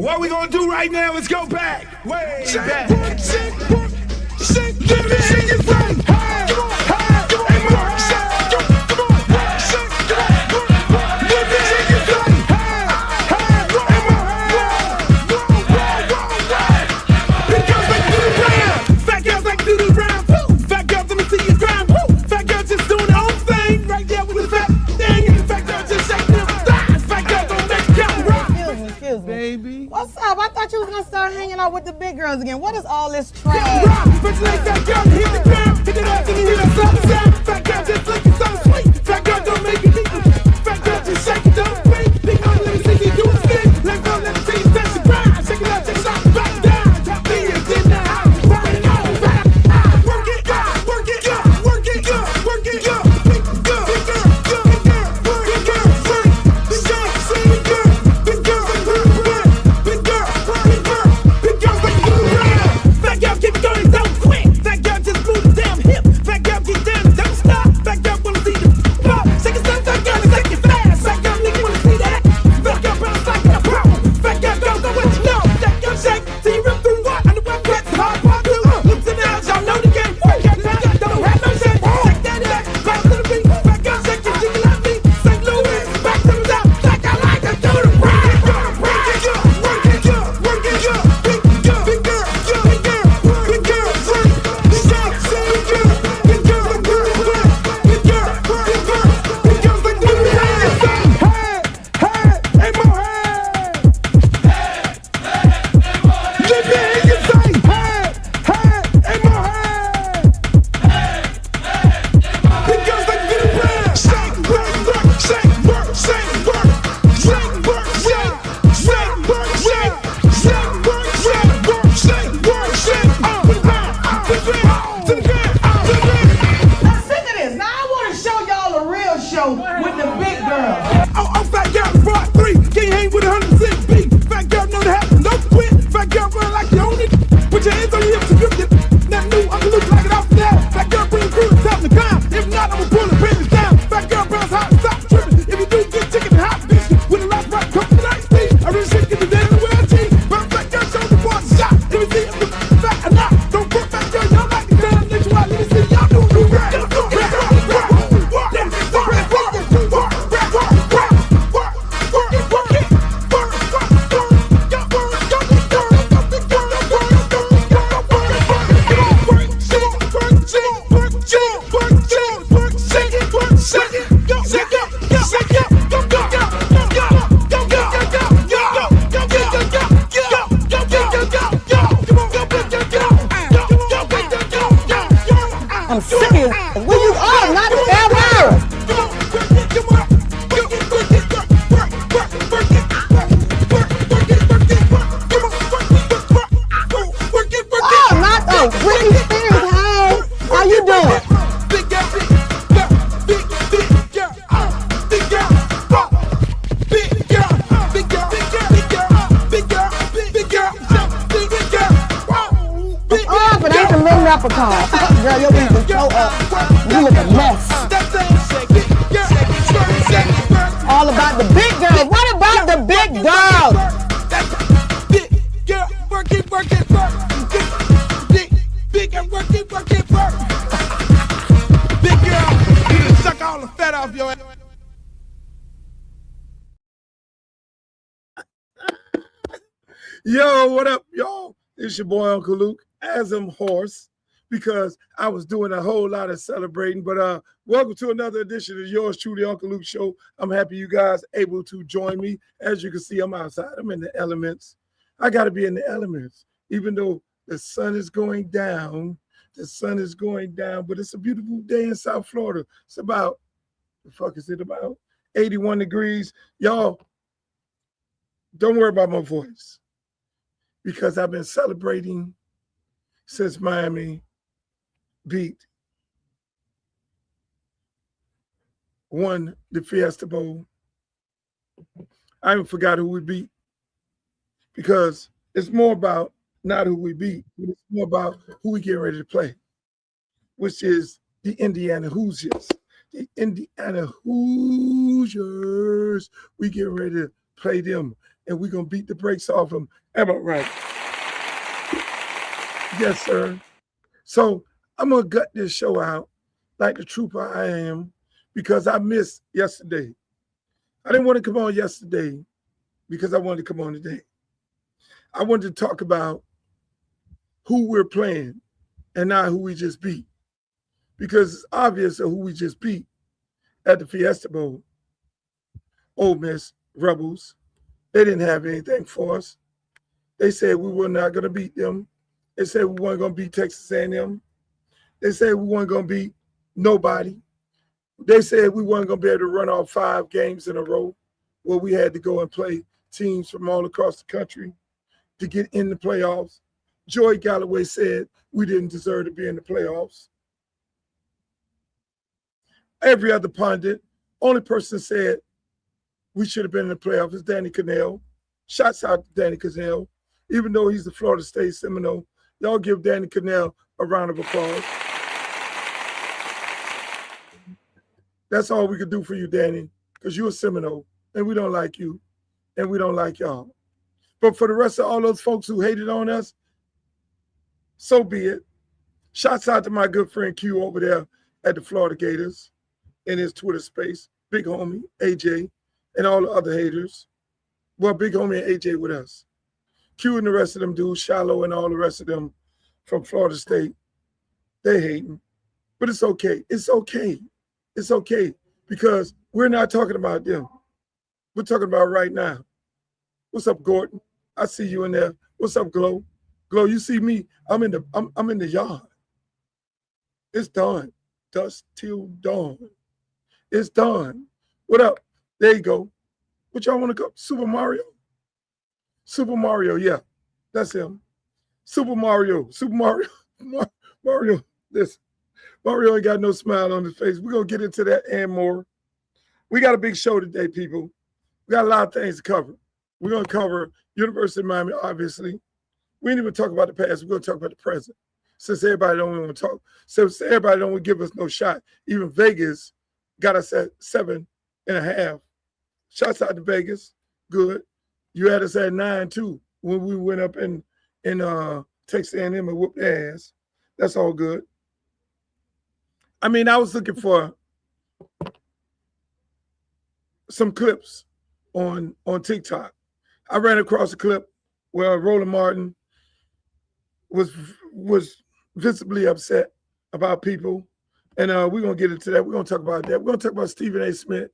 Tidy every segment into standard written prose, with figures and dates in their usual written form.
What we gonna do right now is go back, way back. Baby. What's up? I thought you was gonna start hanging out with the big girls again. What is all this trash? Fat girl don't make you deep. Fat girl just shake it, don't break. Big girl, let me see you do a spin. Let go, let me see you touch the ground. Shake it out, take shots back down. Top beers in the house. Burn it all back. Work it, work it, work it, work it, big girl, big girl, big girl, big girl, big girl, big girl, big girl, big girl, big girl, big girl, like you do round. Fat girl keep going, don't quit. Fat girl just move the damn hip. Fat girl get down, don't stop. Fat girl wanna see the pop. Shake it, fat girl, shake it fast. Fat girl nigga wanna see that. Fat girl bounce like a pro. Fat girl don't know what you know. Fat girl shake till you rip through what? On the web wet, hard part two. Look to the house, y'all know the game. Fat girl don't have no shame. Shake that back, bounce to the beat. Fat girl shake it, jiggle at me. St. Louis, back to the top. Like I like to do the rap. Work it, work it, work it, big girl, big girl, big girl, big girl, big girl, big girl, big girl, big girl, big girl, big girl, big girl, like do the rap. Hey, hey, more hey. Let me hear you say, hey, hey, more hey. Big girls like do the rap. Shake, work, shake, work, shake, work, shake, work, shake, shake, work, shake, shake, work, shake, work, shake, work, shake. To the ground, to the ground, to the ground, to the ground. Now sick of this. Now I want to show y'all a real show with the big girls. Oh, fat girl, fraud 3. Can't hang with 100% beat. Fat girl know the happen, don't quit. Fat girl run like you own it. Put your hands on your hips and grip it. Not new, I'm gonna look like it off the now. Fat girl bring crew to top the ground. If not, I'ma pull the business down. Fat girl bounce hot and stop tripping. If you do get chicken and hot bitch with a lot of rock, come to the night speed. I really shit get the day in the world G. Bounce fat girl, show the boys a shot. Let me see if it's fat or not. Don't put fat girl, y'all like the damn nigga. Let me see y'all do the rap. I'm serious. Where you are? Not ever. Oh, not the Britney Spears. Hey, how you doing? Oh, but ain't the little leprechaun. Girl, your wings are so up. You look a mess. All about the big girls. What about the big girls? Big girl, work it, work it, work. Big girl, work it, work it, work. Big girl, you done suck all the fat off your ass. Yo, what up, y'all? It's your boy Uncle Luke, as I'm hoarse because I was doing a whole lot of celebrating. But welcome to another edition of yours truly, Uncle Luke Show. I'm happy you guys able to join me. As you can see, I'm outside. I'm in the elements. I got to be in the elements, even though the sun is going down. The sun is going down, but it's a beautiful day in South Florida. It's about, the fuck is it about? 81 degrees. Y'all, don't worry about my voice because I've been celebrating since Miami beat won the Fiesta Bowl. I even forgot who we beat because it's more about not who we beat, but it's more about who we get ready to play, which is the Indiana Hoosiers. The Indiana Hoosiers, we get ready to play them. and we're going to beat the brakes off them. Am I right? Yes, sir. So I'm going to gut this show out like the trooper I am because I missed yesterday. I didn't want to come on yesterday because I wanted to come on today. I wanted to talk about who we're playing and not who we just beat. Because it's obvious who we just beat at the Fiesta Bowl. Ole Miss Rebels. They didn't have anything for us. They said we were not going to beat them. They said we weren't going to beat Texas A&M. They said we weren't going to beat nobody. They said we weren't going to be able to run off 5 games in a row where we had to go and play teams from all across the country to get in the playoffs. Joy Galloway said we didn't deserve to be in the playoffs. Every other pundit, only person said we should have been in the playoffs is Danny Cannell. Shouts out to Danny Cannell. Even though he's the Florida State Seminole, y'all give Danny Cannell a round of applause. That's all we could do for you, Danny, because you're a Seminole, and we don't like you, and we don't like y'all. But for the rest of all those folks who hated on us, so be it. Shouts out to my good friend Q over there at the Florida Gators in his Twitter space, big homie, AJ, and all the other haters. Well, big homie and AJ with us. Q and the rest of them dudes, Shiloh and all the rest of them from Florida State, they hating. But it's okay. It's okay. It's okay because we're not talking about them. We're talking about right now. What's up, Gordon? I see you in there. What's up, Glow? Glow, you see me? I'm in the yard. It's dawn. Dusk till dawn. It's dawn. What up? There you go. What y'all want to go? Super Mario? Super Mario, yeah. That's him. Super Mario. Mario. Listen. Mario ain't got no smile on his face. We're going to get into that and more. We got a big show today, people. We got a lot of things to cover. We're going to cover University of Miami, obviously. We didn't even talk about the past. We're going to talk about the present. Since everybody don't want to talk. Since everybody don't want to give us no shot. Even Vegas got us at 7.5. Shouts out to Vegas. Good. You had us at 9, too, when we went up in Texas A&M and whooped their ass. That's all good. I mean, I was looking for some clips on TikTok. I ran across a clip where Roland Martin was visibly upset about people. And we're going to get into that. We're going to talk about that. We're going to talk about Stephen A. Smith.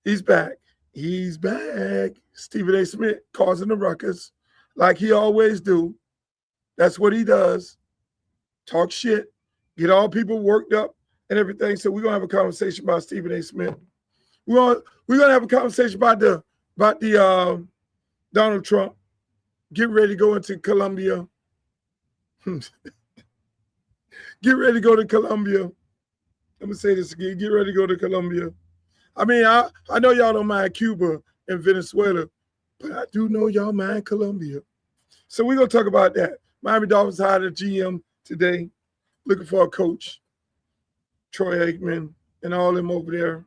He's back. He's back. Stephen A. Smith causing the ruckus like he always do. That's what he does. Talk shit. Get all people worked up and everything. So we're going to have a conversation about Stephen A. Smith. We're going to have a conversation about the Donald Trump getting ready to go into Colombia. Get ready to go to Colombia. I'm going to say this again. Get ready to go to Colombia. I mean, I know y'all don't mind Cuba and Venezuela, but I do know y'all mind Colombia. So we're going to talk about that. Miami Dolphins hired a GM today, looking for a coach. Troy Aikman and all them over there.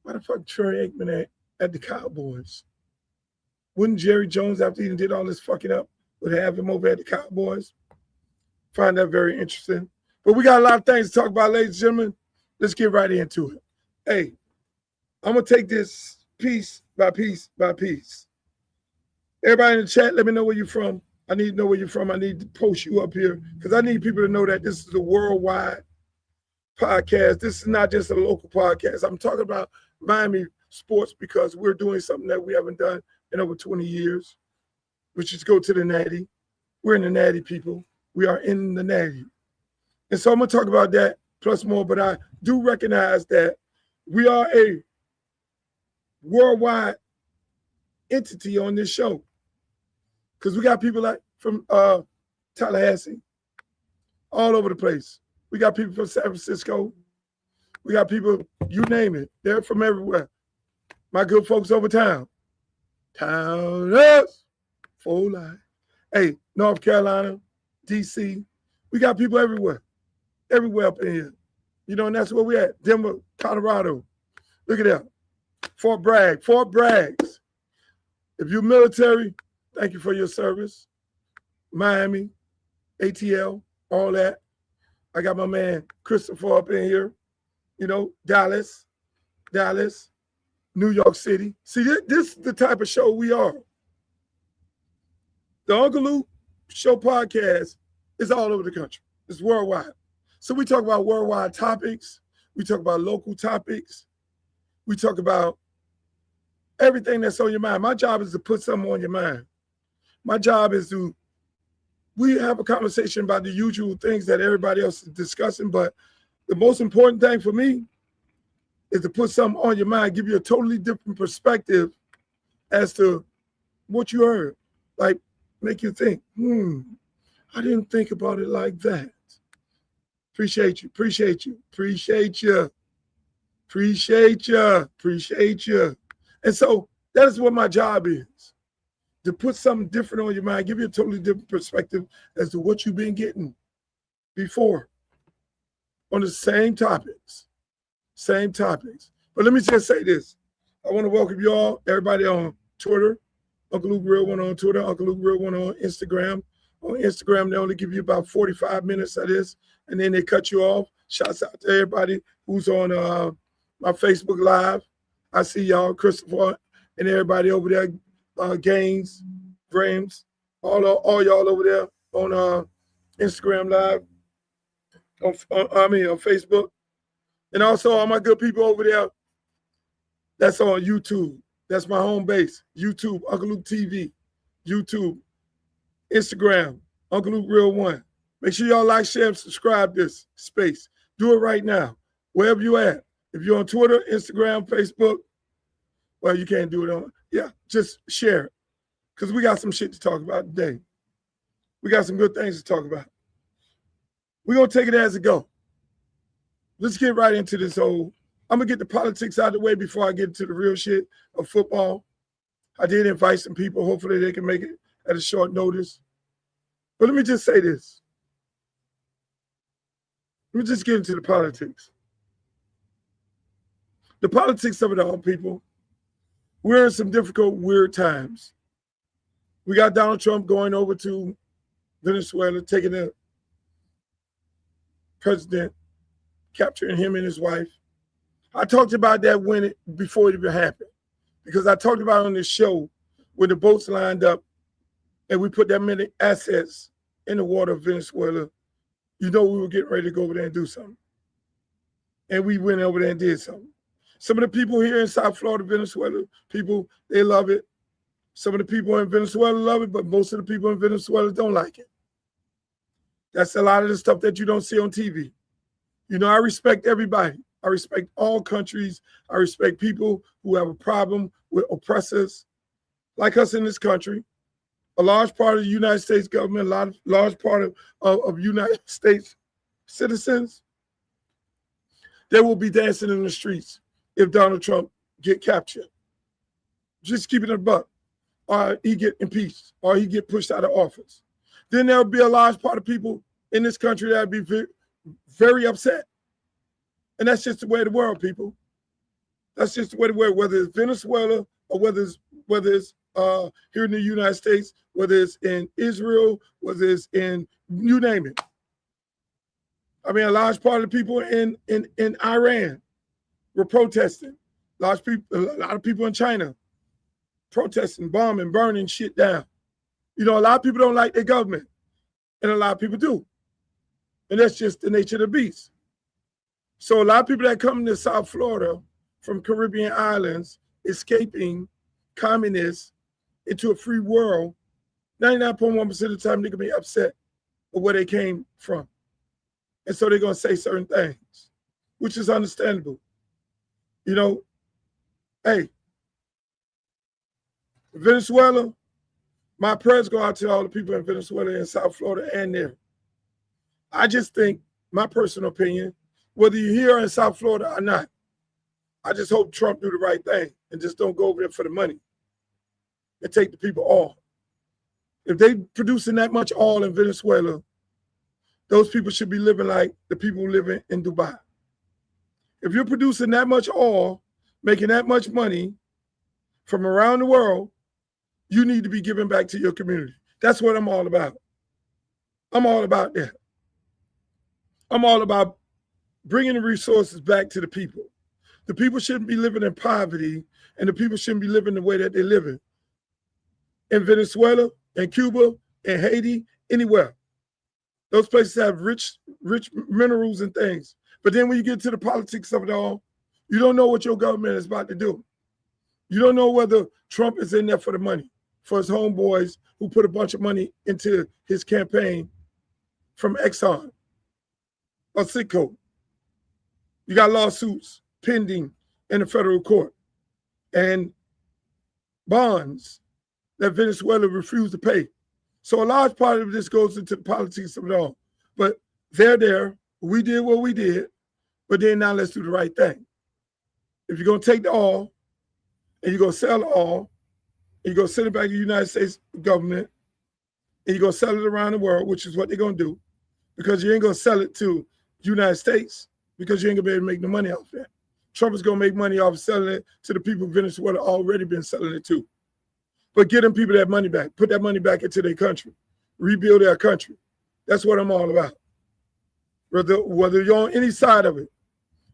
Why the fuck Troy Aikman at the Cowboys? Wouldn't Jerry Jones, after he did all this fucking up, would have him over at the Cowboys? Find that very interesting. But we got a lot of things to talk about, ladies and gentlemen. Let's get right into it. Hey, I'm going to take this piece by piece by piece. Everybody in the chat, let me know where you're from. I need to know where you're from. I need to post you up here because I need people to know that this is a worldwide podcast. This is not just a local podcast. I'm talking about Miami sports because we're doing something that we haven't done in over 20 years, which is go to the Natty. We're in the Natty, people. We are in the Natty. And so I'm going to talk about that plus more, but I do recognize that we are a worldwide entity on this show because we got people like from Tallahassee, all over the place. We got people from San Francisco. We got people, you name it. They're from everywhere. My good folks over town. Towners, full life. Hey, North Carolina, D.C., we got people everywhere. Everywhere up in here. You know, and that's where we at. Denver, Colorado. Look at that. Fort Bragg. Fort Braggs. If you're military, thank you for your service. Miami, ATL, all that. I got my man Christopher up in here. You know, Dallas, New York City. See, this is the type of show we are. The Uncle Luke Show podcast is all over the country. It's worldwide. So we talk about worldwide topics. We talk about local topics. We talk about everything that's on your mind. My job is to put something on your mind. My job is we have a conversation about the usual things that everybody else is discussing, but the most important thing for me is to put something on your mind, give you a totally different perspective as to what you heard. Like, make you think, I didn't think about it like that. Appreciate you. And so that is what my job is, to put something different on your mind, give you a totally different perspective as to what you've been getting before on the same topics. But let me just say this. I want to welcome you all, everybody on Twitter, Uncle Luke Real One on Twitter, Uncle Luke Real One on Instagram. On Instagram, they only give you about 45 minutes of this, and then they cut you off. Shouts out to everybody who's on my Facebook Live. I see y'all, Christopher, and everybody over there, Gaines, Grames, all y'all over there on Instagram Live, on Facebook. And also all my good people over there that's on YouTube. That's my home base. YouTube, Uncle Luke TV, YouTube, Instagram, Uncle Luke Real One. Make sure y'all like, share, and subscribe this space. Do it right now, wherever you at. If you're on Twitter, Instagram, Facebook, well, you can't do it on, just share it. Because we got some shit to talk about today. We got some good things to talk about. We're going to take it as it go. Let's get right into this I'm going to get the politics out of the way before I get into the real shit of football. I did invite some people. Hopefully they can make it at a short notice. But let me just say this. Let me just get into the politics. The politics of it all, people. We're in some difficult, weird times. We got Donald Trump going over to Venezuela, taking the president, capturing him and his wife. I talked about that before it even happened, because I talked about it on this show when the boats lined up and we put that many assets in the water of Venezuela. You know we were getting ready to go over there and do something. And we went over there and did something. Some of the people here in South Florida, Venezuela, people, they love it. Some of the people in Venezuela love it, but most of the people in Venezuela don't like it. That's a lot of the stuff that you don't see on TV. You know, I respect everybody. I respect all countries. I respect people who have a problem with oppressors like us in this country. A large part of the United States government, a large part of United States citizens, they will be dancing in the streets if Donald Trump get captured. Just keep it in a buck. Or he get impeached, or he get pushed out of office. Then there'll be a large part of people in this country that'll be very, very upset. And that's just the way of the world, people. That's just the way of the world, whether it's Venezuela or whether it's here in the United States, whether it's in Israel, whether it's in, you name it. I mean, a large part of the people in Iran were protesting. A lot of people in China protesting, bombing, burning shit down. You know, a lot of people don't like their government, and a lot of people do. And that's just the nature of the beast. So a lot of people that come to South Florida from Caribbean islands, escaping communists into a free world, 99.1% of the time they're gonna be upset with where they came from. And so they're gonna say certain things, which is understandable. You know, hey, Venezuela, my prayers go out to all the people in Venezuela and South Florida and there. I just think, my personal opinion, whether you're here in South Florida or not, I just hope Trump do the right thing and just don't go over there for the money and take the people oil. If they producing that much oil in Venezuela, those people should be living like the people living in Dubai. If you're producing that much oil, making that much money from around the world, you need to be giving back to your community. That's what I'm all about. I'm all about that. I'm all about bringing the resources back to the people. The people shouldn't be living in poverty, and the people shouldn't be living the way that they're living. In Venezuela, in Cuba, in Haiti, anywhere. Those places have rich minerals and things. But then when you get to the politics of it all, you don't know what your government is about to do. You don't know whether Trump is in there for the money, for his homeboys who put a bunch of money into his campaign from Exxon or Citgo. You got lawsuits pending in the federal court and bonds that Venezuela refused to pay. So a large part of this goes into the politics of it all. But they're there. We did what we did. But then now let's do the right thing. If you're going to take the oil and you're going to sell the oil, and you're going to send it back to the United States government, and you're going to sell it around the world, which is what they're going to do, because you ain't going to sell it to the United States because you ain't going to be able to make no money off that. Trump is going to make money off selling it to the people of Venezuela already been selling it to. But get them people that money back. Put that money back into their country. Rebuild their country. That's what I'm all about. Whether you're on any side of it.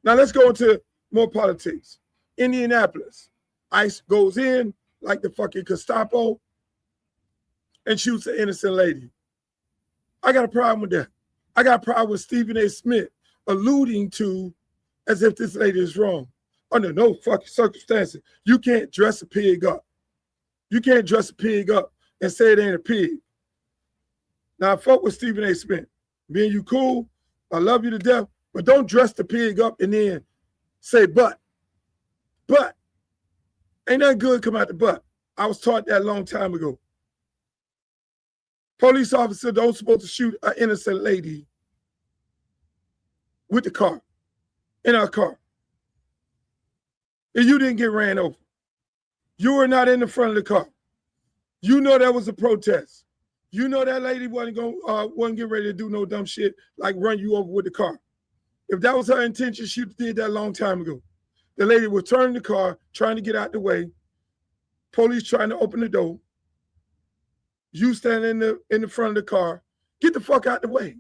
Now let's go into more politics. Indianapolis. ICE goes in like the fucking Gestapo and shoots an innocent lady. I got a problem with that. I got a problem with Stephen A. Smith alluding to as if this lady is wrong. Under no fucking circumstances. You can't dress a pig up. You can't dress a pig up and say it ain't a pig. Now, I fuck with Stephen A. Smith. Me and you cool. I love you to death. But don't dress the pig up and then say but. But. Ain't nothing good come out the butt. I was taught that a long time ago. Police officer don't supposed to shoot an innocent lady with the car, in our car. And you didn't get ran over. You were not in the front of the car. You know that was a protest. You know that lady wasn't getting ready to do no dumb shit like run you over with the car. If that was her intention, she did that a long time ago. The lady was turning the car, trying to get out the way. Police trying to open the door. You standing in the front of the car. Get the fuck out the way.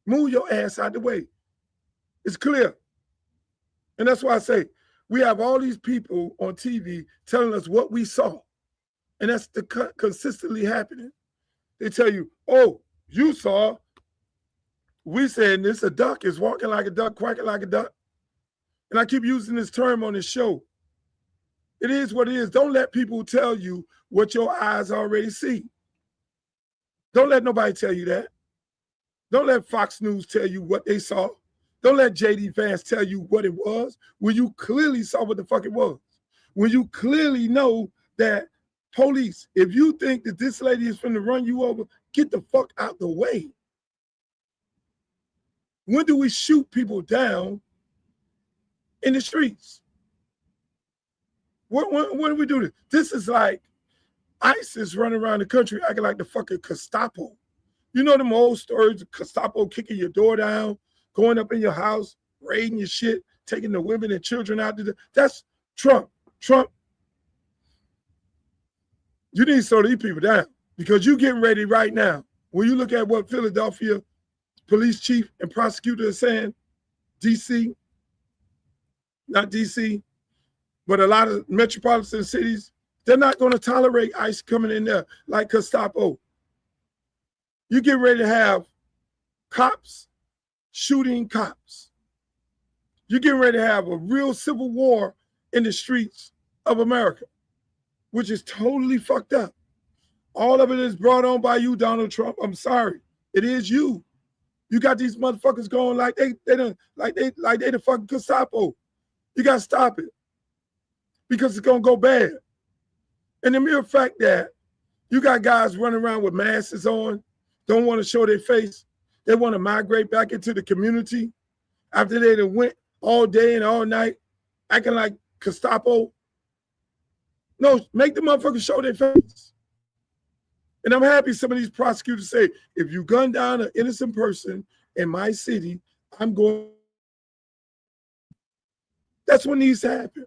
Move your ass out the way. It's clear. And that's why I say, we have all these people on TV telling us what we saw. And that's consistently happening. They tell you, oh, you saw. We saying this, a duck is walking like a duck, quacking like a duck. And I keep using this term on this show. It is what it is. Don't let people tell you what your eyes already see. Don't let nobody tell you that. Don't let Fox News tell you what they saw. Don't let JD Vance tell you what it was when you clearly saw what the fuck it was. When you clearly know that police, if you think that this lady is finna run you over, get the fuck out the way. When do we shoot people down in the streets? When do we do this? This is like ISIS running around the country acting like the fucking Gestapo. You know them old stories of Gestapo kicking your door down, going up in your house, raiding your shit, taking the women and children out. That's Trump. Trump, you need to slow these people down because you're getting ready right now. When you look at what Philadelphia police chief and prosecutor is saying, DC, not DC, but a lot of metropolitan cities, they're not going to tolerate ICE coming in there like Gestapo. You get ready to have cops shooting cops. You're getting ready to have a real civil war in the streets of America, which is totally fucked up. All of it is brought on by you, Donald Trump. I'm sorry. It is you. You got these motherfuckers going like they the fucking Gestapo. You got to stop it because it's going to go bad. And the mere fact that you got guys running around with masks on, don't want to show their face. They want to migrate back into the community after they done went all day and all night acting like Gestapo. No, make the motherfuckers show their face. And I'm happy some of these prosecutors say, if you gun down an innocent person in my city, I'm going. That's what needs to happen.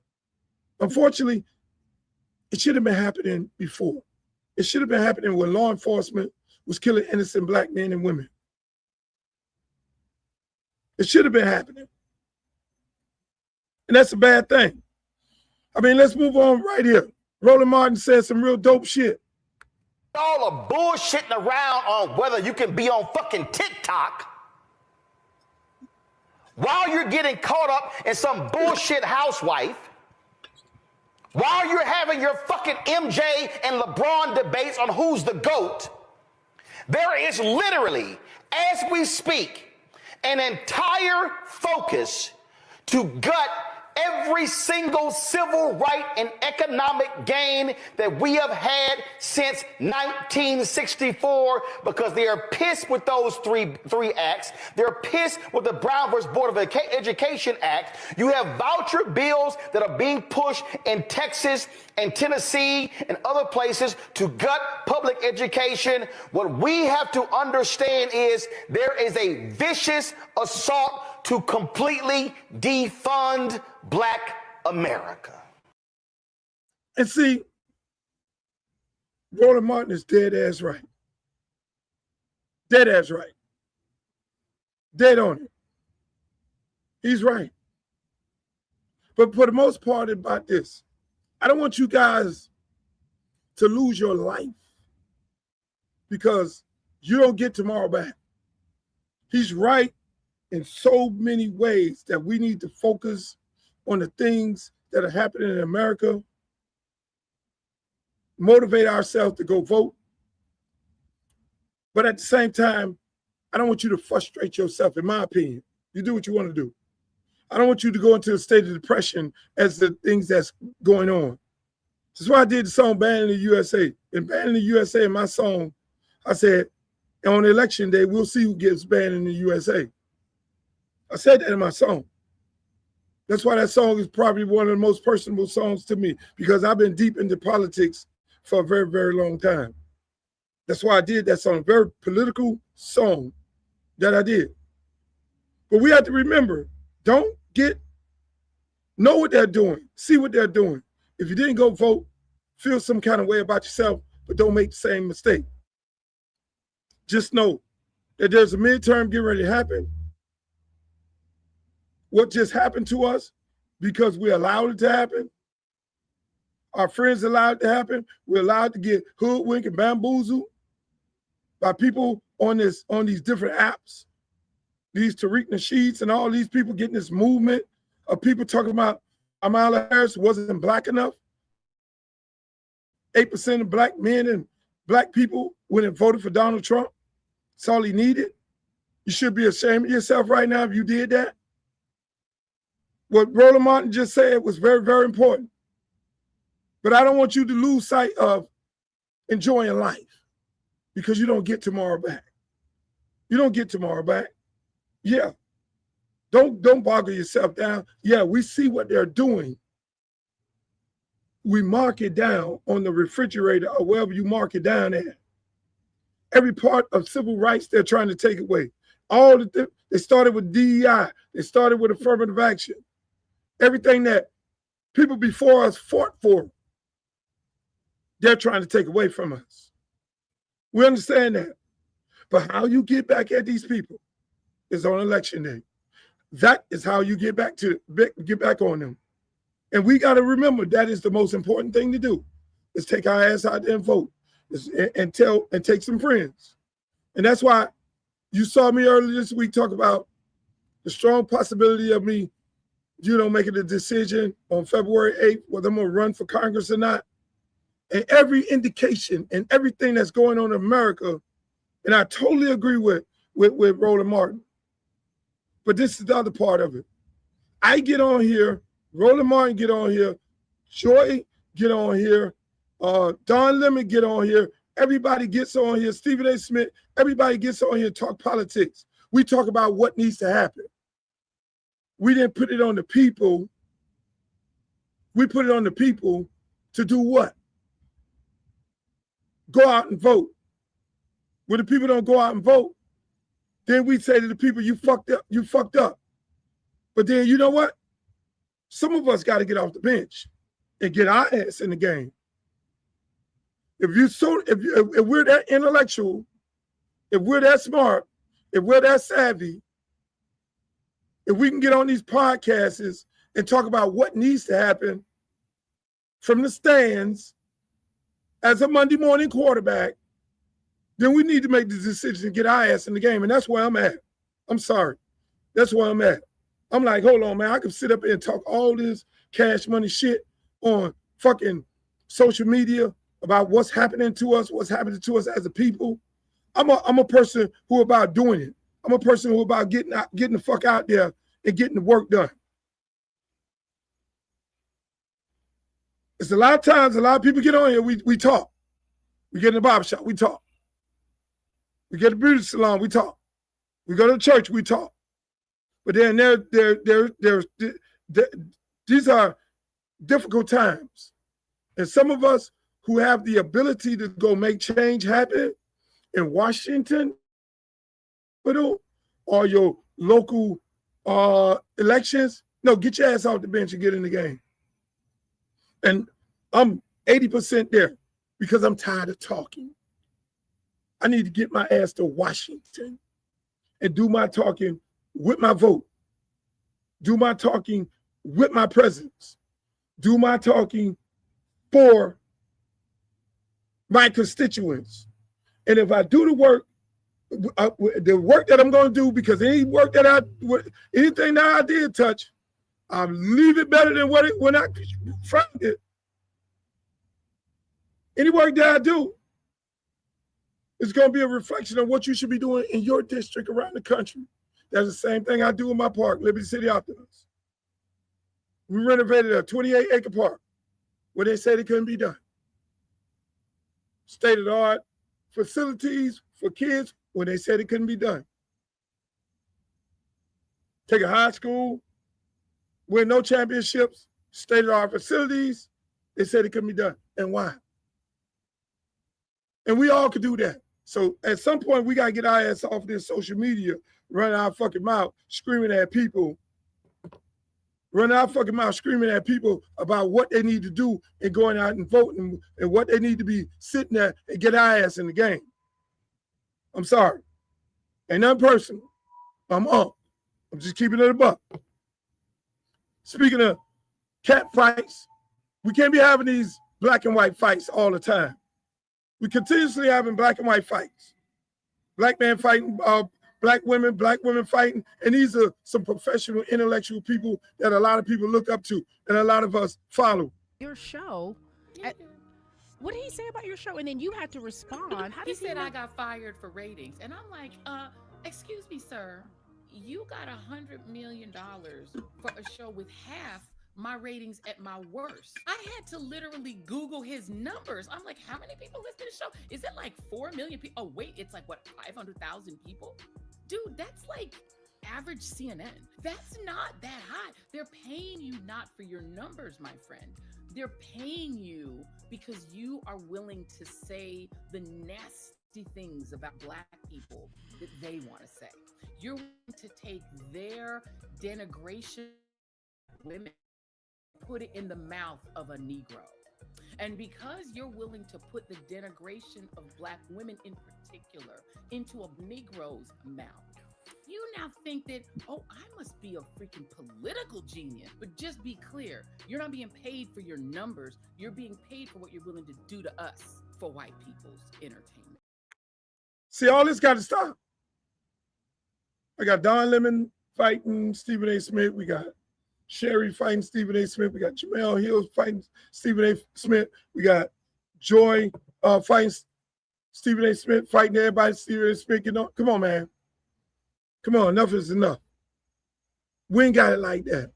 Unfortunately, It should have been happening before. It should have been happening when law enforcement was killing innocent black men and women. It should have been happening. And that's a bad thing. I mean, let's move on right here. Roland Martin said some real dope shit. All the bullshitting around on whether you can be on fucking TikTok while you're getting caught up in some bullshit housewife, while you're having your fucking MJ and LeBron debates on who's the GOAT. There is literally, as we speak, an entire focus to gut every single civil right and economic gain that we have had since 1964 because they are pissed with those three acts. They're pissed with the Brown versus Board of Education Act. You have voucher bills that are being pushed in Texas and Tennessee and other places to gut public education. What we have to understand is there is a vicious assault to completely defund Black America. And see, Roland Martin is dead ass right. Dead ass right. Dead on it. He's right. But for the most part about this, I don't want you guys to lose your life because you don't get tomorrow back. He's right in so many ways that we need to focus on the things that are happening in America, motivate ourselves to go vote. But at the same time, I don't want you to frustrate yourself, in my opinion. You do what you want to do. I don't want you to go into a state of depression as the things that's going on. That's why I did the song Banning the USA. And Banning the USA in my song, I said, on election day, we'll see who gets banned in the USA. I said that in my song. That's why that song is probably one of the most personable songs to me, because I've been deep into politics for a very, very long time. That's why I did that song, a very political song that I did. But we have to remember, know what they're doing, see what they're doing. If you didn't go vote, feel some kind of way about yourself, but don't make the same mistake. Just know that there's a midterm getting ready to happen. What just happened to us, because we allowed it to happen, our friends allowed it to happen, we're allowed to get hoodwinked and bamboozled by people on these different apps, these Tariq Nasheeds and all these people getting this movement of people talking about Kamala Harris wasn't black enough. 8% of black men and black people went and voted for Donald Trump. That's all he needed. You should be ashamed of yourself right now if you did that. What Roland Martin just said was very, very important. But I don't want you to lose sight of enjoying life, because you don't get tomorrow back. You don't get tomorrow back. Yeah. Don't boggle yourself down. Yeah, we see what they're doing. We mark it down on the refrigerator or wherever you mark it down at. Every part of civil rights they're trying to take away. They started with DEI. They started with affirmative action. Everything that people before us fought for, they're trying to take away from us. We understand that. But how you get back at these people is on election day. That is how you get back on them. And we got to remember that is the most important thing to do, is take our ass out there and vote and take some friends. And that's why you saw me earlier this week talk about the strong possibility of me, making a decision on February 8th, whether I'm going to run for Congress or not. And every indication and everything that's going on in America, and I totally agree with Roland Martin. But this is the other part of it. I get on here, Roland Martin get on here, Joy get on here, Don Lemon get on here, everybody gets on here, Stephen A. Smith, everybody gets on here and talk politics. We talk about what needs to happen. We didn't put it on the people. We put it on the people to do what? Go out and vote. When the people don't go out and vote, then we say to the people, you fucked up. But then you know what? Some of us got to get off the bench and get our ass in the game. If we're that intellectual, if we're that smart, if we're that savvy, if we can get on these podcasts and talk about what needs to happen from the stands as a Monday morning quarterback, then we need to make the decision to get our ass in the game. And that's where I'm at. I'm sorry. That's where I'm at. I'm like, hold on, man. I can sit up here and talk all this cash money shit on fucking social media about what's happening to us as a people. I'm a person who about doing it. I'm a person who about getting the fuck out there and getting the work done. It's a lot of times, a lot of people get on here, we talk. We get in the barber shop, we talk. We get a beauty salon, we talk. We go to church, we talk. But then these are difficult times. And some of us who have the ability to go make change happen in Washington, or your local elections, no, get your ass off the bench and get in the game. And I'm 80% there because I'm tired of talking. I need to get my ass to Washington and do my talking with my vote, do my talking with my presence, do my talking for my constituents. And if I do the work that I'm going to do, because anything that I did touch, I'll leave it better than when I found it. Any work that I do is going to be a reflection of what you should be doing in your district around the country. That's the same thing I do in my park, Liberty City Optimist. We renovated a 28-acre park where they said it couldn't be done. State-of-the-art facilities for kids when they said it couldn't be done. Take a high school, win no championships, state-of-the-art facilities, they said it couldn't be done. And why? And we all could do that. So at some point, we got to get our ass off this social media, run our fucking mouth, screaming at people, about what they need to do and going out and voting and what they need to be sitting there and get our ass in the game. I'm sorry. Ain't nothing personal. I'm up. I'm just keeping it a buck. Speaking of cat fights, we can't be having these black and white fights all the time. We continuously having black and white fights. Black men fighting black women fighting. And these are some professional, intellectual people that a lot of people look up to and a lot of us follow. Your show. What did he say about your show? And then you had to respond. He said I got fired for ratings. And I'm like, excuse me, sir. You got $100 million for a show with half my ratings at my worst. I had to literally Google his numbers. I'm like, how many people listen to the show? Is it like 4 million people? Oh, wait, it's like, what, 500,000 people? Dude, that's like average CNN. That's not that high. They're paying you not for your numbers, my friend. They're paying you because you are willing to say the nasty things about Black people that they want to say. You're willing to take their denigration of women, put it in the mouth of a Negro. And because you're willing to put the denigration of Black women in particular into a Negro's mouth, you now think that, oh, I must be a freaking political genius. But just be clear, you're not being paid for your numbers. You're being paid for what you're willing to do to us for white people's entertainment. See, all this got to stop. I got Don Lemon fighting Stephen A. Smith. We got Sherry fighting Stephen A. Smith. We got Jamel Hill fighting Stephen A. Smith. We got Joy fighting Stephen A. Smith, fighting everybody. Stephen A. Smith, you know, come on, man. Come on, enough is enough. We ain't got it like that.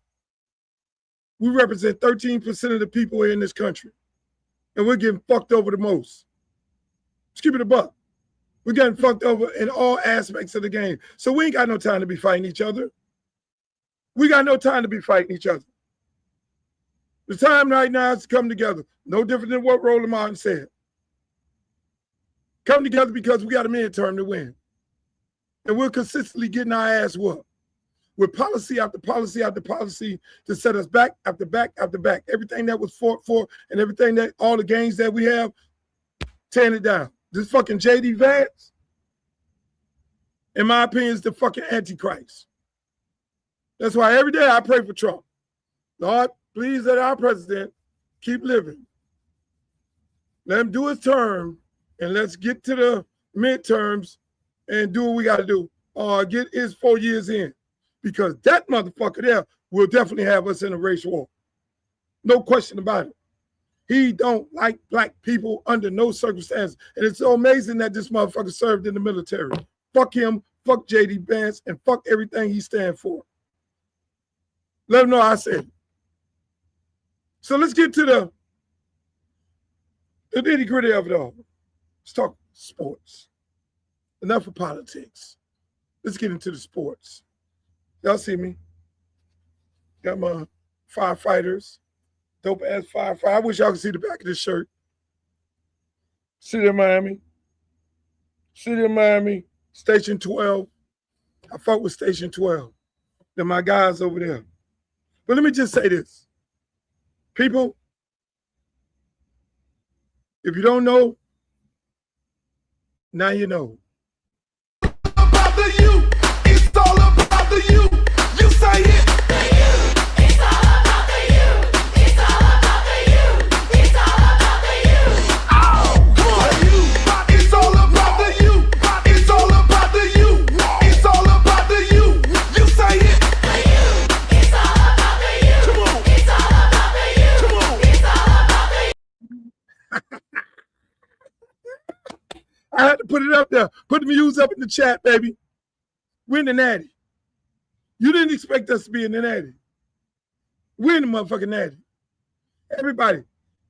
We represent 13% of the people in this country, and we're getting fucked over the most. Let's keep it a buck. We're getting fucked over in all aspects of the game. So we ain't got no time to be fighting each other. We got no time to be fighting each other. The time right now is to come together. No different than what Roland Martin said. Come together because we got a midterm to win. And we're consistently getting our ass whooped with policy after policy after policy to set us back after back after back. Everything that was fought for and everything that all the gains that we have, tearing it down. This fucking J.D. Vance, in my opinion, is the fucking Antichrist. That's why every day I pray for Trump. Lord, please let our president keep living. Let him do his term, and let's get to the midterms and do what we got to do. Or get his 4 years in. Because that motherfucker there will definitely have us in a race war. No question about it. He don't like black people under no circumstance. And it's so amazing that this motherfucker served in the military. Fuck him, fuck J.D. Vance, and fuck everything he stands for. Let him know I said it. So let's get to the nitty-gritty of it all. Let's talk sports. Enough of politics. Let's get into the sports. Y'all see me. Got my firefighters. Dope-ass firefighter. I wish y'all could see the back of this shirt. City of Miami. City of Miami. Station 12. I fuck with Station 12. They're my guys over there. But let me just say this. People, if you don't know, now you know. About the you, it's all about the you. You say it. It's all about the you. It's all about the you. It's all about the you. Oh, come on, you. It's all about the you. It's all about the you. It's all about the you. You say it. It's all about the you. Come on. It's all about the you. Come on. It's all about the you. I had to put it up there. Put the views up in the chat, baby. We're in the natty. You didn't expect us to be in the natty. We're in the motherfucking natty. Everybody.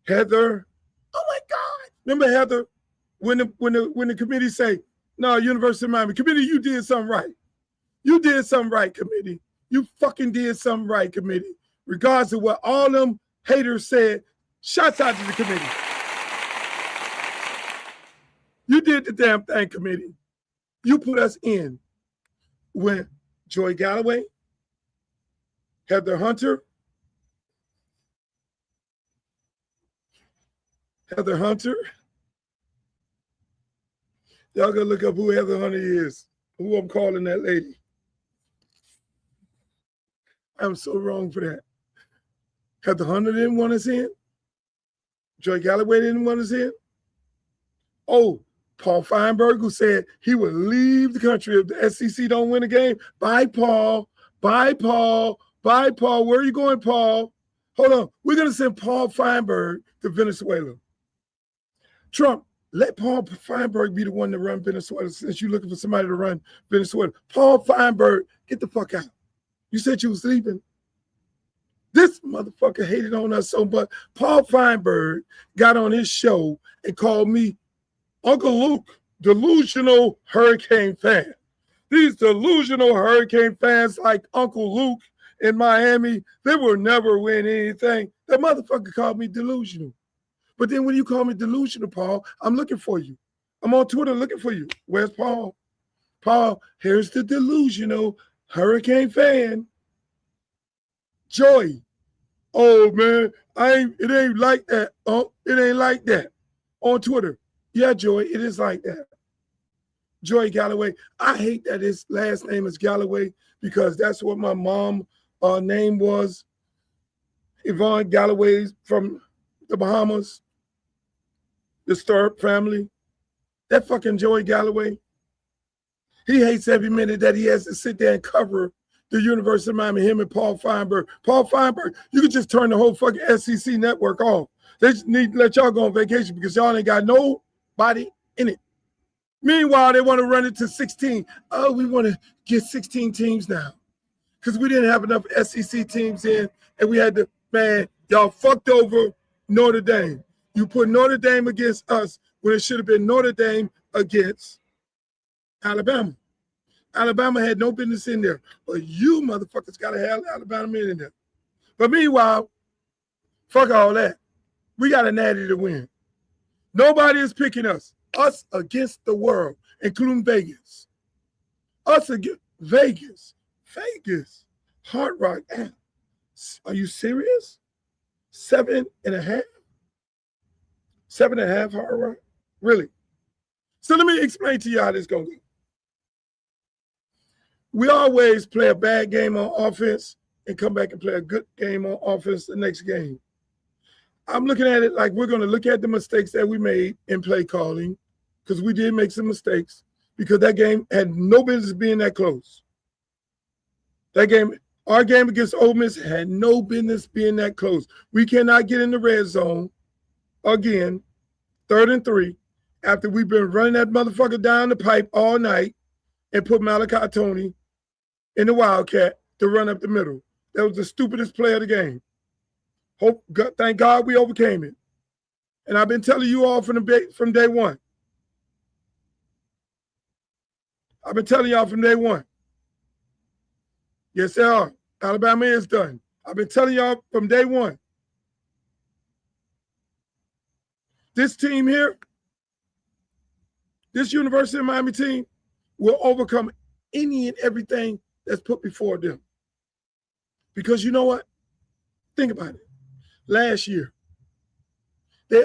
Heather. Oh my God. Remember Heather? When the committee say, no, University of Miami. Committee, you did something right. You did something right, committee. You fucking did something right, committee. Regardless of what all them haters said, shouts out to the committee. You did the damn thing, committee. You put us in when Joy Galloway, Heather Hunter, y'all gotta look up who Heather Hunter is, who I'm calling that lady. I'm so wrong for that. Heather Hunter didn't want us in. Joy Galloway didn't want us in. Oh, Paul Feinberg, who said he would leave the country if the SEC don't win a game. Bye, Paul. Bye, Paul. Bye, Paul. Where are you going, Paul? Hold on. We're going to send Paul Feinberg to Venezuela. Trump, let Paul Feinberg be the one to run Venezuela since you're looking for somebody to run Venezuela. Paul Feinberg, get the fuck out. You said you was leaving. This motherfucker hated on us so much. Paul Feinberg got on his show and called me Uncle Luke, delusional hurricane fan. These delusional hurricane fans like Uncle Luke in Miami, they will never win anything. That motherfucker called me delusional. But then when you call me delusional, Paul, I'm looking for you. I'm on Twitter looking for you. Where's Paul? Paul, here's the delusional hurricane fan. Joy. Oh, man, it ain't like that. It ain't like that. On Twitter. Yeah, Joy, it is like that. Joy Galloway. I hate that his last name is Galloway because that's what my mom's name was. Yvonne Galloway from the Bahamas. The Stirrup family. That fucking Joy Galloway. He hates every minute that he has to sit there and cover the University of Miami, him and Paul Feinberg. Paul Feinberg, you could just turn the whole fucking SEC network off. They just need to let y'all go on vacation because y'all ain't got nobody in it. Meanwhile, they want to run it to 16. Oh, we want to get 16 teams now because we didn't have enough SEC teams in, and we had to, man, y'all fucked over Notre Dame. You put Notre Dame against us when it should have been Notre Dame against Alabama. Alabama had no business in there, but you motherfuckers got to have Alabama in there. But meanwhile, fuck all that. We got a natty to win. Nobody is picking us. Us against the world, including Vegas. Us against Vegas. Vegas. Hard Rock. Are you serious? 7.5? 7.5 Hard Rock? Really. So let me explain to you how this going to go. We always play a bad game on offense and come back and play a good game on offense the next game. I'm looking at it like we're going to look at the mistakes that we made in play calling, because we did make some mistakes, because that game had no business being that close. That game, our game against Ole Miss had no business being that close. We cannot get in the red zone again, 3rd and 3, after we've been running that motherfucker down the pipe all night and put Malachi Tony in the Wildcat to run up the middle. That was the stupidest play of the game. Thank God we overcame it. And I've been telling you all from day one. I've been telling y'all from day one. Yes, they are. Alabama is done. I've been telling y'all from day one. This team here, this University of Miami team, will overcome any and everything that's put before them. Because you know what? Think about it. Last year, they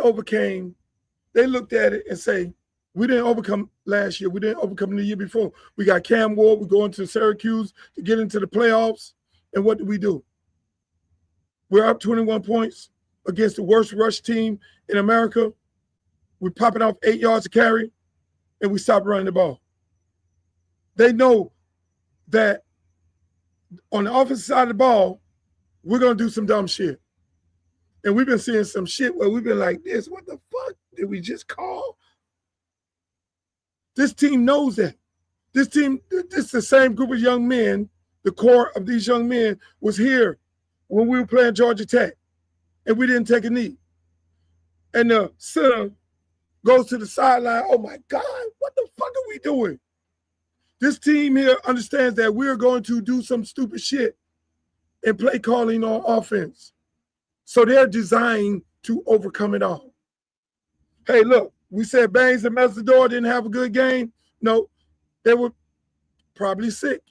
looked at it and say, we didn't overcome last year. We didn't overcome the year before. We got Cam Ward. We're going to Syracuse to get into the playoffs. And what do? We're up 21 points against the worst rush team in America. We're popping off 8 yards to carry, and we stop running the ball. They know that on the offensive side of the ball, we're going to do some dumb shit. And we've been seeing some shit where we've been like this. What the fuck did we just call? This team knows that. This is the same group of young men. The core of these young men was here when we were playing Georgia Tech, and we didn't take a knee. And the center goes to the sideline. Oh my God, what the fuck are we doing? This team here understands that we're going to do some stupid shit and play calling on offense. So they're designed to overcome it all. Hey, look, we said Bangs and Messador didn't have a good game. No, they were probably sick.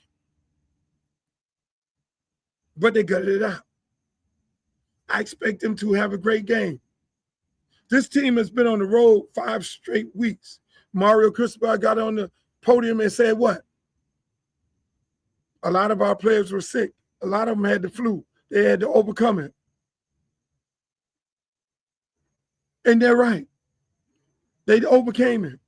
But they gutted it out. I expect them to have a great game. This team has been on the road 5 straight weeks. Mario Cristobal got on the podium and said what? A lot of our players were sick. A lot of them had the flu. They had to overcome it. And they're right. They overcame it.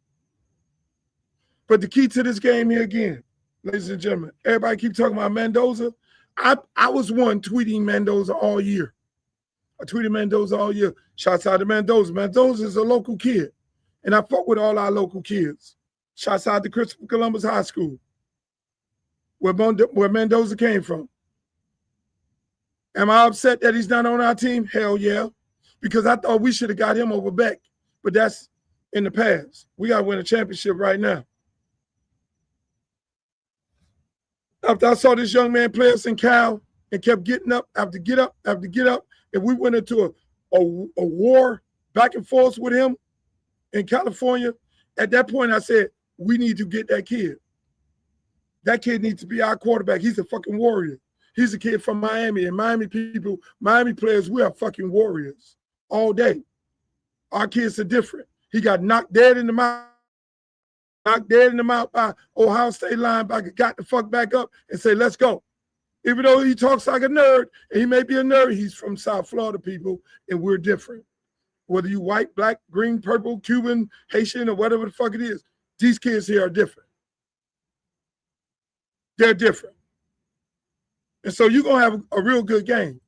But the key to this game here again, ladies and gentlemen, everybody keep talking about Mendoza. I was one tweeting Mendoza all year. I tweeted Mendoza all year. Shouts out to Mendoza. Mendoza is a local kid. And I fuck with all our local kids. Shouts out to Christopher Columbus High School, where Mendoza came from. Am I upset that he's not on our team? Hell yeah. Because I thought we should have got him over Beck. But that's in the past. We got to win a championship right now. After I saw this young man play us in Cal and kept getting up after get up after get up, and we went into a war back and forth with him in California, at that point I said, we need to get that kid. That kid needs to be our quarterback. He's a fucking warrior. He's a kid from Miami, and Miami people, Miami players, we are fucking warriors all day. Our kids are different. He got knocked dead in the mouth by Ohio State linebacker, got the fuck back up and say, let's go. Even though he talks like a nerd, and he may be a nerd, he's from South Florida, people, and we're different. Whether you white, black, green, purple, Cuban, Haitian, or whatever the fuck it is, these kids here are different. They're different. And so you're going to have a real good game.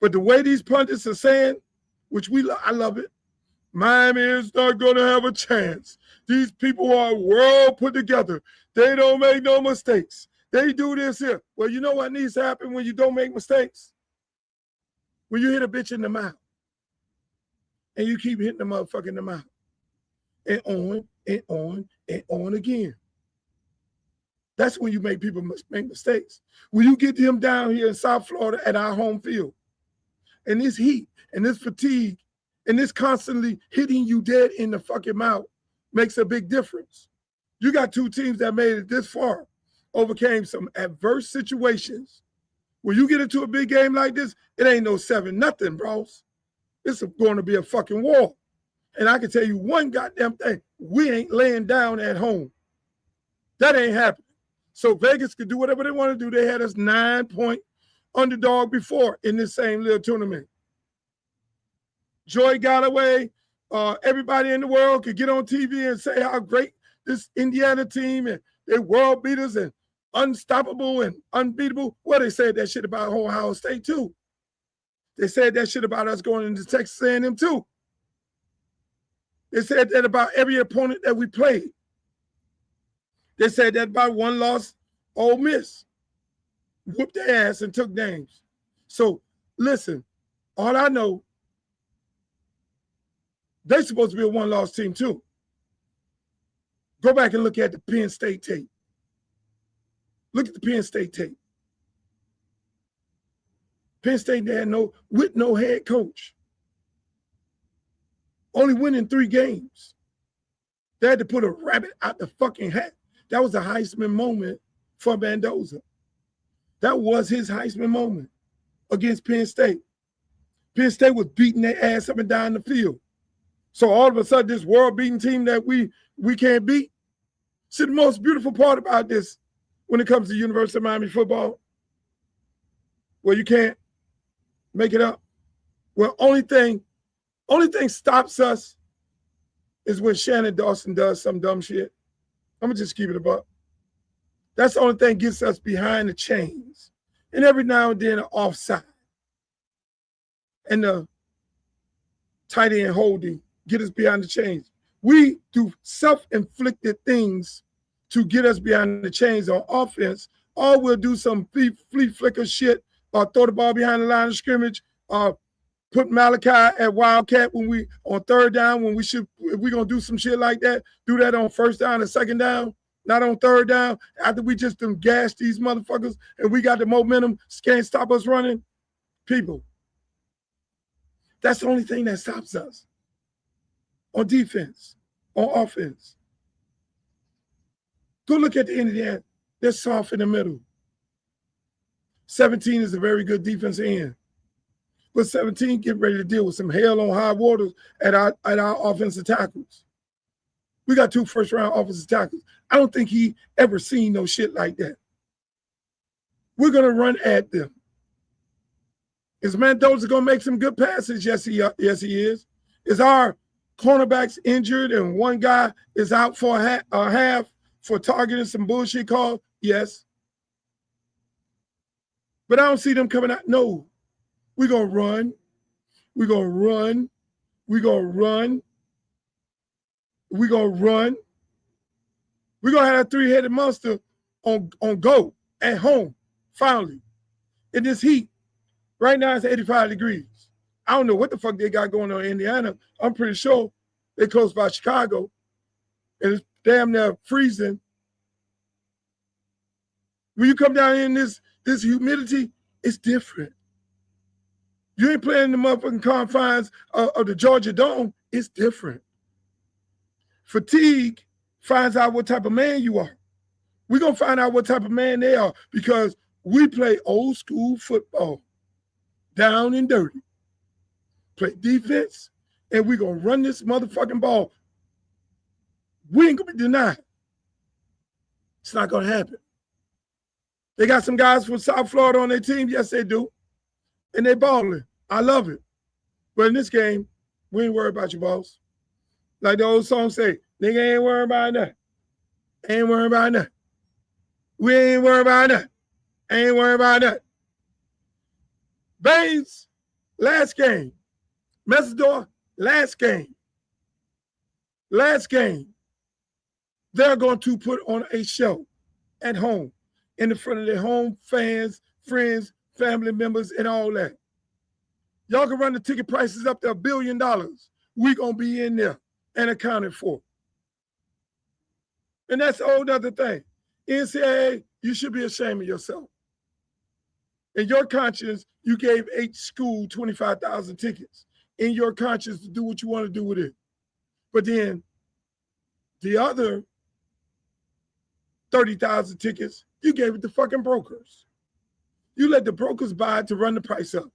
But the way these pundits are saying, which I love it, Miami is not going to have a chance. These people are well put together. They don't make no mistakes. They do this here. Well, you know what needs to happen when you don't make mistakes? When you hit a bitch in the mouth. And you keep hitting the motherfucker in the mouth. And on and on and on again. That's when you make people make mistakes. When you get them down here in South Florida at our home field, and this heat and this fatigue and this constantly hitting you dead in the fucking mouth makes a big difference. You got two teams that made it this far, overcame some adverse situations. When you get into a big game like this, it ain't no 7-0, bros. It's going to be a fucking war. And I can tell you one goddamn thing, we ain't laying down at home. That ain't happening. So Vegas could do whatever they want to do. They had us 9-point underdog before in this same little tournament. Joy Galloway, everybody in the world could get on TV and say how great this Indiana team and they world beaters and unstoppable and unbeatable. Well, they said that shit about Ohio State too. They said that shit about us going into Texas A&M too. They said that about every opponent that we played. They said that about one loss, Ole Miss. Whooped their ass and took names. So listen, all I know, they're supposed to be a one-loss team too. Go back and look at the Penn State tape. Look at the Penn State tape. Penn State had no head coach. Only winning 3 games. They had to put a rabbit out the fucking hat. That was a Heisman moment for Mendoza. That was his Heisman moment against Penn State. Penn State was beating their ass up and down the field. So all of a sudden, this world-beating team that we can't beat. See, the most beautiful part about this when it comes to University of Miami football, well, you can't make it up. Well, only thing stops us is when Shannon Dawson does some dumb shit. I'm gonna just keep it above. That's the only thing gets us behind the chains. And every now and then an offside. And the tight end holding get us behind the chains. We do self-inflicted things to get us behind the chains on offense, or we'll do some flea flicker shit, or throw the ball behind the line of scrimmage, or put Malachi at Wildcat when we on third down when we should, if we're gonna do some shit like that, do that on first down and second down, not on third down, after we just done gash these motherfuckers and we got the momentum, can't stop us running. People, that's the only thing that stops us on defense, on offense. Go look at the Indiana. They're soft in the middle. 17 is a very good defensive end. But 17 getting ready to deal with some hell on high waters at our offensive tackles. We got 2 first-round offensive tackles. I don't think he ever seen no shit like that. We're going to run at them. Is Mendoza going to make some good passes? Yes, he is. Is our cornerbacks injured and one guy is out for a half for targeting some bullshit call? Yes. But I don't see them coming out. No. We're going to run. We're going to run. We're going to run. We're going to run. We're going to have a 3-headed monster on go at home, finally. In this heat. Right now it's 85 degrees. I don't know what the fuck they got going on in Indiana. I'm pretty sure they're close by Chicago. And it's damn near freezing. When you come down in this humidity, it's different. You ain't playing the motherfucking confines of the Georgia Dome. It's different. Fatigue finds out what type of man you are. We're going to find out what type of man they are because we play old school football, down and dirty. Play defense, and we're going to run this motherfucking ball. We ain't going to be denied. It's not going to happen. They got some guys from South Florida on their team. Yes, they do. And they balling. I love it. But in this game, we ain't worried about your boss. Like the old song say, nigga ain't worried about nothing. Ain't worried about nothing. We ain't worried about nothing. Ain't worried about nothing. Baines, last game. Messidor, last game. Last game. They're going to put on a show at home in the front of their home fans, friends, family members, and all that. Y'all can run the ticket prices up to $1 billion. We're going to be in there and accounted for. And that's a whole other thing. NCAA, you should be ashamed of yourself. In your conscience, you gave each school 25,000 tickets. In your conscience to do what you want to do with it. But then the other 30,000 tickets, you gave it to fucking brokers. You let the brokers buy it to run the price up.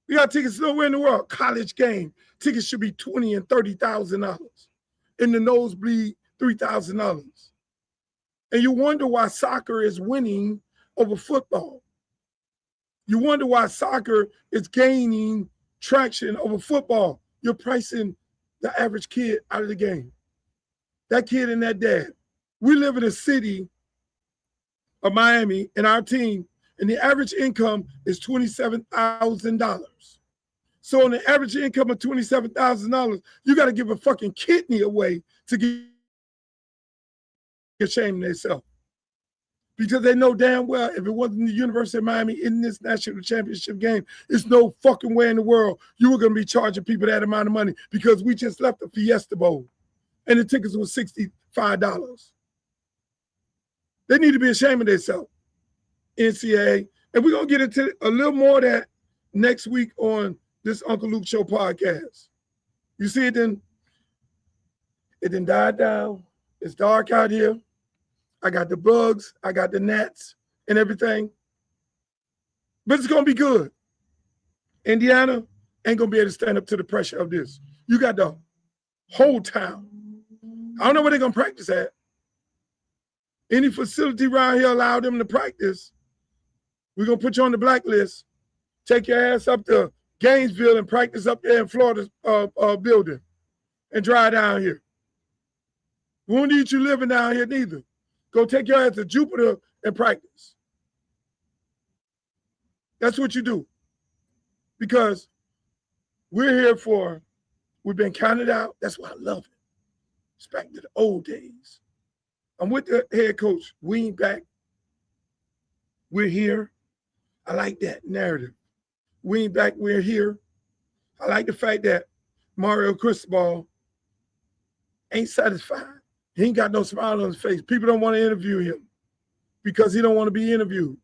We got tickets nowhere in the world. College game. Tickets should be $20,000 and $30,000. In the nosebleed, $3,000. And you wonder why soccer is winning over football. You wonder why soccer is gaining traction over football. You're pricing the average kid out of the game. That kid and that dad. We live in a city of Miami, and our team, and the average income is $27,000. So on the average income of $27,000, you got to give a fucking kidney away to get ashamed of themselves. Because they know damn well if it wasn't the University of Miami in this national championship game, there's no fucking way in the world you were going to be charging people that amount of money because we just left the Fiesta Bowl and the tickets were $65. They need to be ashamed of themselves, NCAA. And we're going to get into a little more of that next week on this Uncle Luke Show podcast. You see it then died down. It's dark out here. I got the bugs, I got the gnats and everything. But it's going to be good. Indiana ain't going to be able to stand up to the pressure of this. You got the whole town. I don't know where they're going to practice at. Any facility around here allow them to practice, we're going to put you on the blacklist. Take your ass up to Gainesville and practice up there in Florida's building and drive down here. We won't need you living down here neither. Go take your ass to Jupiter and practice. That's what you do. Because we're here we've been counted out. That's why I love it. It's back to the old days. I'm with the head coach. We ain't back. We're here. I like that narrative. We ain't back. We're here. I like the fact that Mario Cristobal ain't satisfied. He ain't got no smile on his face. People don't want to interview him because he don't want to be interviewed.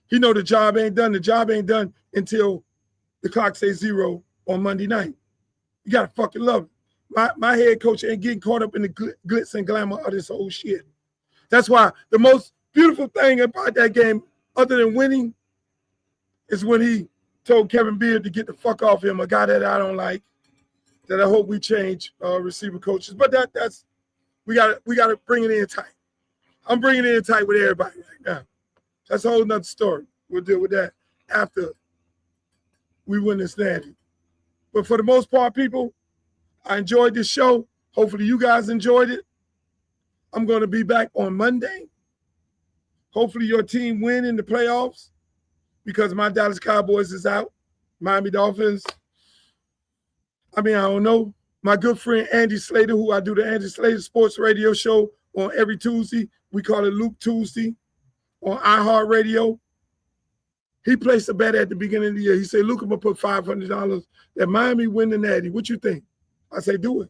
He know the job ain't done. The job ain't done until the clock says 0 on Monday night. You got to fucking love it. My head coach ain't getting caught up in the glitz and glamour of this whole shit. That's why the most beautiful thing about that game, other than winning, is when he told Kevin Beard to get the fuck off him, a guy that I don't like, that I hope we change receiver coaches. But that's we got to bring it in tight. I'm bringing it in tight with everybody right now. That's a whole nother story. We'll deal with that after we win this natty. But for the most part, people, I enjoyed this show. Hopefully you guys enjoyed it. I'm going to be back on Monday. Hopefully your team win in the playoffs because my Dallas Cowboys is out. Miami Dolphins, I don't know. My good friend Andy Slater, who I do the Andy Slater Sports Radio Show on every Tuesday. We call it Luke Tuesday on iHeartRadio. He placed a bet at the beginning of the year. He said, Luke, I'm going to put $500 that Miami win the natty. What you think? I say, do it.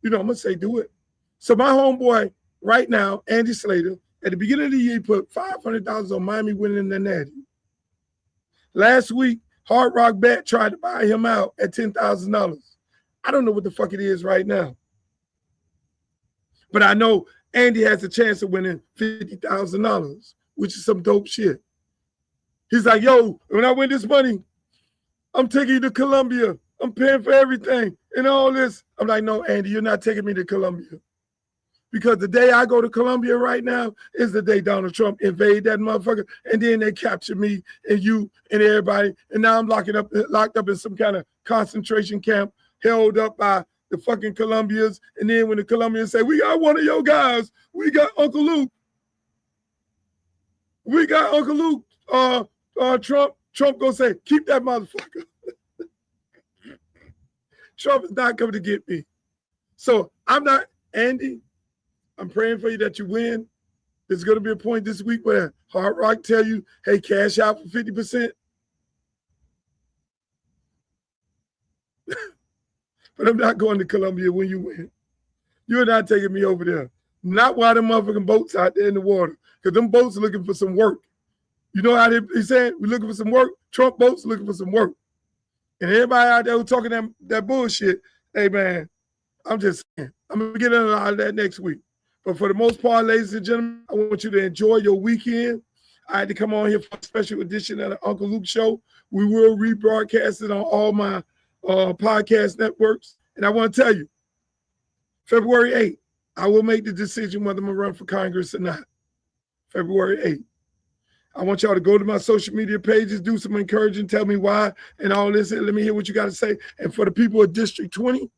I'm going to say, do it. So my homeboy right now, Andy Slater, at the beginning of the year, he put $500 on Miami winning the natty. Last week, Hard Rock Bet tried to buy him out at $10,000. I don't know what the fuck it is right now. But I know Andy has a chance of winning $50,000, which is some dope shit. He's like, yo, when I win this money, I'm taking you to Colombia. I'm paying for everything and all this. I'm like, no, Andy, you're not taking me to Colombia. Because the day I go to Colombia right now is the day Donald Trump invade that motherfucker, and then they capture me and you and everybody, and now I'm locked up in some kind of concentration camp, held up by the fucking Colombians, and then when the Colombians say, we got one of your guys, we got Uncle Luke. We got Uncle Luke. Trump gonna say, keep that motherfucker. Trump is not coming to get me. So I'm not, Andy, I'm praying for you that you win. There's going to be a point this week where Hard Rock tell you, hey, cash out for 50%. But I'm not going to Colombia when you win. You're not taking me over there. Not while them motherfucking boats out there in the water. Because them boats are looking for some work. You know how they saying, we're looking for some work? Trump boats looking for some work. And everybody out there who talking that bullshit, hey, man, I'm just saying, I'm going to get into all of that next week. But for the most part, ladies and gentlemen, I want you to enjoy your weekend. I had to come on here for a special edition of the Uncle Luke Show. We will rebroadcast it on all my podcast networks. And I want to tell you, February 8th, I will make the decision whether I'm going to run for Congress or not. February 8th. I want y'all to go to my social media pages, do some encouraging, tell me why and all this. And let me hear what you got to say. And for the people of District 20,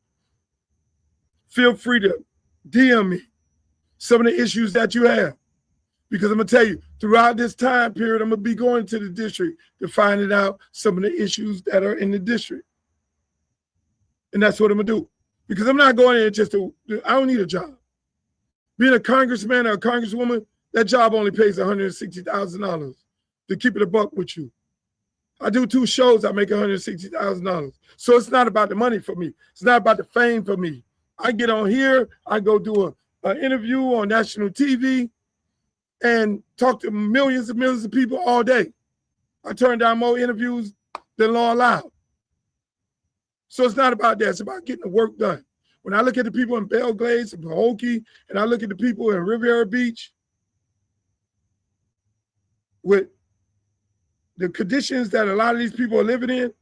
feel free to DM me some of the issues that you have. Because I'm going to tell you, throughout this time period, I'm going to be going to the district to find out some of the issues that are in the district. And that's what I'm going to do. Because I'm not going in just to, I don't need a job. Being a congressman or a congresswoman, that job only pays $160,000 to keep it a buck with you. I do 2 shows, I make $160,000. So it's not about the money for me. It's not about the fame for me. I get on here, I go do an interview on national TV and talk to millions and millions of people all day. I turn down more interviews than law allowed. So it's not about that. It's about getting the work done. When I look at the people in Belgrade and Pahokee, and I look at the people in Riviera Beach, with the conditions that a lot of these people are living in,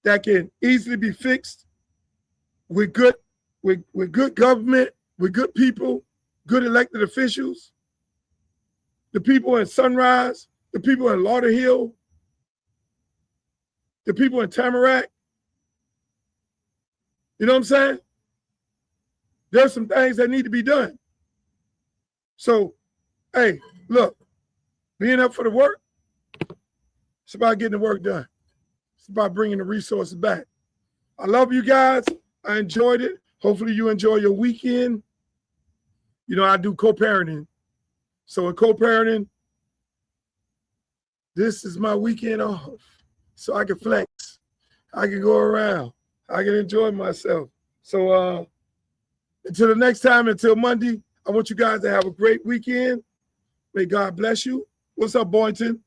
that can easily be fixed with good government, with good people, good elected officials, the people in Sunrise, the people in Lauderhill, the people in Tamarack. You know what I'm saying? There's some things that need to be done. So, hey, look, being up for the work, it's about getting the work done. It's about bringing the resources back. I love you guys. I enjoyed it. Hopefully you enjoy your weekend. You know, I do co-parenting. So in co-parenting, this is my weekend off. So I can flex. I can go around. I can enjoy myself. So until the next time, until Monday, I want you guys to have a great weekend. May God bless you. What's up, Boynton?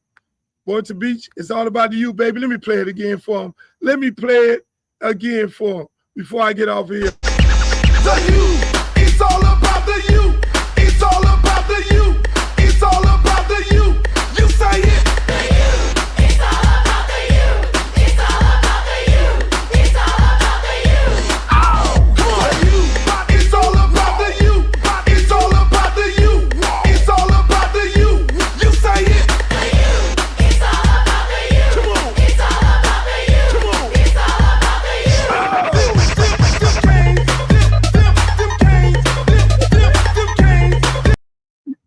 Boynton Beach, it's all about you, baby. Let me play it again for him. Let me play it again for him before I get off of here. The you, it's all about the you. It's all about the you. It's all about the you. You say it. It's all about the you. It's all about the you. It's all about the you. Oh, come on. The you. It's all about the you. It's all about the you. It's all about the you. You say it. It's all about the you. Come on. It's all about the you. Come on. It's all about the you.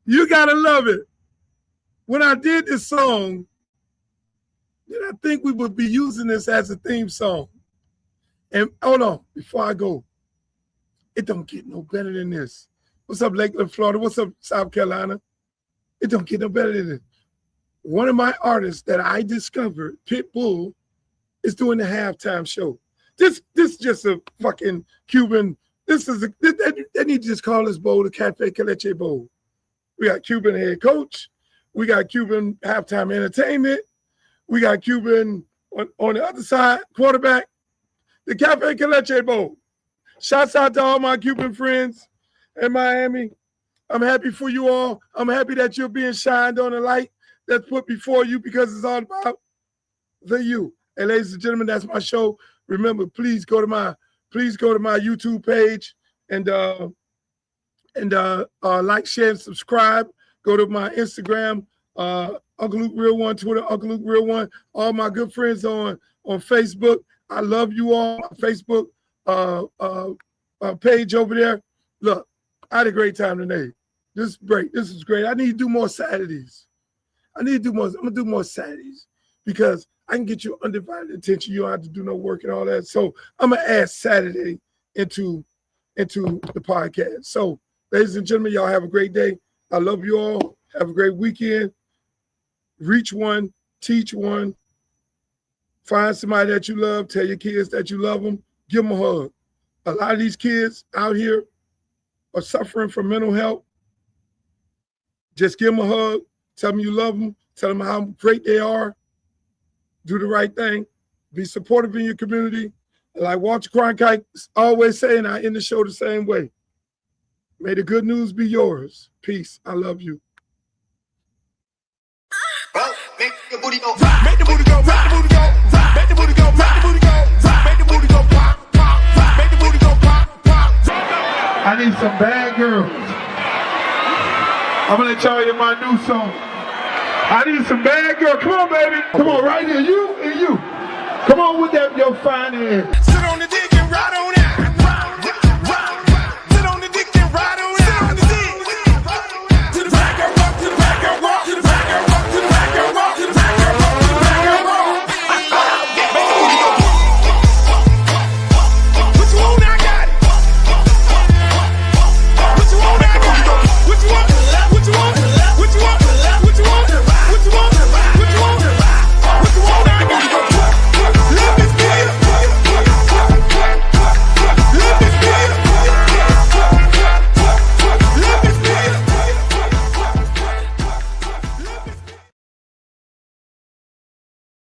You gotta love it. When I did this song, did I think we would be using this as a theme song? And hold on, before I go, it don't get no better than this. What's up, Lakeland, Florida? What's up, South Carolina? It don't get no better than this. One of my artists that I discovered, Pitbull, is doing the halftime show. This is just a fucking Cuban. They need to just call this bowl the Cafe Caleche Bowl. We got Cuban head coach. We got Cuban halftime entertainment. We got Cuban on the other side, quarterback. The Cafe Caleche Bowl. Shouts out to all my Cuban friends in Miami. I'm happy for you all. I'm happy that you're being shined on a light that's put before you because it's all about the you. And ladies and gentlemen, that's my show. Remember, please go to my YouTube page and like, share, and subscribe. Go to my Instagram, Uncle Luke Real One, Twitter, Uncle Luke Real One. All my good friends on Facebook. I love you all. My Facebook page over there. Look, I had a great time today. This is great. This is great. I need to do more Saturdays. I'm gonna do more Saturdays because I can get your undivided attention. You don't have to do no work and all that. So I'm gonna add Saturday into the podcast. So, ladies and gentlemen, y'all have a great day. I love you all. Have a great weekend. Reach one, teach one. Find somebody that you love. Tell your kids that you love them. Give them a hug. A lot of these kids out here are suffering from mental health. Just give them a hug. Tell them you love them. Tell them how great they are. Do the right thing. Be supportive in your community. Like Walter Cronkite always saying, I end the show the same way. May the good news be yours. Peace. I love you. booty go, make the booty go, make the booty go, make the booty go, make the booty go pop, pop, make the booty go pop, pop. I need some bad girls. I'm gonna let y'all hear my new song. I need some bad girls. Come on, baby. Come on, right here. You and you. Come on with that, your fine ass.